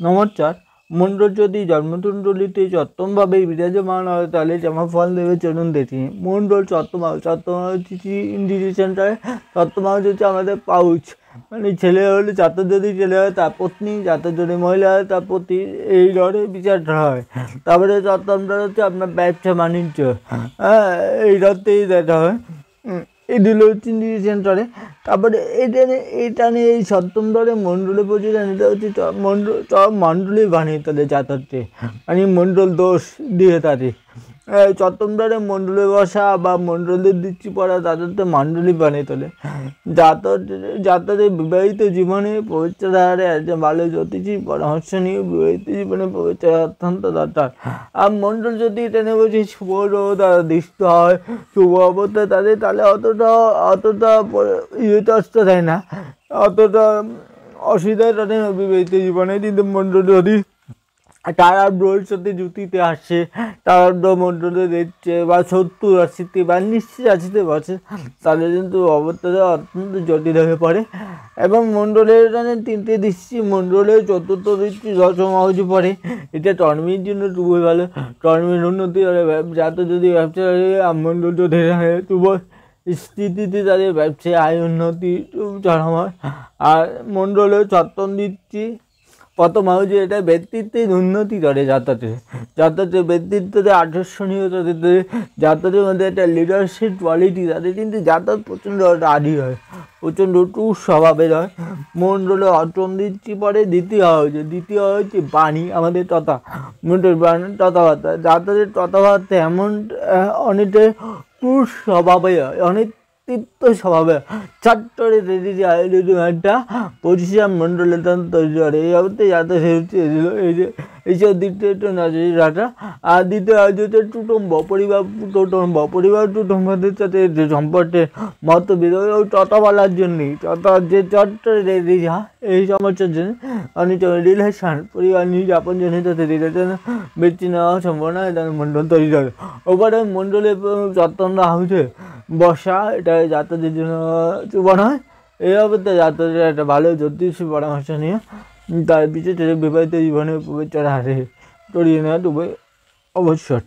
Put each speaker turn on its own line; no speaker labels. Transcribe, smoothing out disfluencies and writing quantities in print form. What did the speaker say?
নমস্কার। মণ্ডল যদি জন্মকুণ্ডলিতে সপ্তমভাবে বিরাজমান হয় তাহলে কেমন ফল দেবে চলুন দেখি। মণ্ডল সপ্তমভাব তিথি ইন্ডিকেশনটায় সপ্তমভাব হচ্ছে আমাদের পাউচ, মানে ছেলে হলে জাতক যদি ছেলে হয় তার পত্নী, জাতক যদি মহিলা হয় তার পতি, এই ধরনের বিচারটা হয়। তারপরে সপ্তমটা হচ্ছে আপনার ব্যবসা বাণিজ্য, এই ধরতেই দেখা হয়। এগুলো হচ্ছে ইন্ডিকেশন করে। তারপরে এটা নিয়ে এই সপ্তম ধরে মণ্ডলে প্রতিদান, এটা হচ্ছে মণ্ডলী বানিয়ে তোলে জাতককে, মানে মণ্ডল দোষ দিয়ে তাদের সপ্তম ধরে মণ্ডলে বসা বা মণ্ডলের দৃষ্টি পড়া তাদেরকে মণ্ডলী বানিয়ে তোলে। জাতকের বিবাহিত জীবনে পবিত্র ধারে একজন ভালো জ্যোতিষী পরামর্শ নিয়ে বিবাহিত জীবনে পবিত্র অত্যন্ত দরকার। আর মণ্ডল যদি টেনে বলছি শুভ দ্বারা দৃষ্ট হয়, শুভ অবস্থা তাদের, তাহলে অতটা ইয়েতস্ত দেয় না, অতটা অসুবিধায় তাদের বিবাহিত জীবনে। কিন্তু মণ্ডল যদি তারা ভবিষ্যতে জুতিতে আসছে, তারা মণ্ডলে দেখছে বা 70 রাশিতে বা নিশ্চিত রাশিতে বসে, তাদের কিন্তু অবস্থাটা অত্যন্ত জটিল হয়ে পড়ে। এবং মণ্ডলের তিনটে দৃষ্টি, মণ্ডলের চতুর্থ দৃষ্টি দশমহাউজে পড়ে। এটা কর্মীর জন্য খুবই ভালো, কর্মীর উন্নতি হবে। যাতে যদি ব্যবসা মণ্ডল যদি শুভ স্থিতিতে তাদের ব্যবসায় আয় উন্নতি চরম হয়। আর মণ্ডলের সপ্তম দৃষ্টি প্রথম হাউজে, এটা ব্যক্তিত্বের উন্নতি করে জাতকের ব্যক্তিত্বতে আকর্ষণীয়তা দিতে, জাতকের মধ্যে একটা লিডারশিপ কোয়ালিটি তাদের, কিন্তু জাতক প্রচণ্ড রাডি হয়, প্রচণ্ড টুর স্বভাবের হয়। মণ্ডলে অষ্টম দৃষ্টি পরে দ্বিতীয় হচ্ছে বাণী, আমাদের তথা মণ্ডল বাণী তথাবার্তা, জাতকের তথাবার্তা এমন অনেকটা টুর স্বভাবে হয়, অনেক স্বভাবে চারটরে একটা পজিশন মণ্ডলে তৈরি করে। এই অবস্থায় যাতে এইসব দিকটা একটু নজরে রাখা। আর দ্বিতীয় হচ্ছে টুটম্বদের সাথে যে সম্পর্কে মতবিদ ওই তথা বলার জন্যই, তথা যে চট্টরে এই সমস্যার জন্য অনেক রিলেশন পরিবার নিজ আপন জনের সাথে রিলেশন বিচ্ছিন্ন হওয়ার সম্ভাবনা এটা মণ্ডল তৈরি করে। ওপরে মণ্ডলে সপ্তমটা হাউসে বসা, এটা জাতকদের জন্য শুভ নয়। এই অবস্থায় জাতকদের একটা ভালো জ্যোতিষী পরামর্শ নিয়ে তার বিশেষ বিবাহিত জীবনে পবিত্র হারে করিয়ে নেওয়া খুবই আবশ্যক।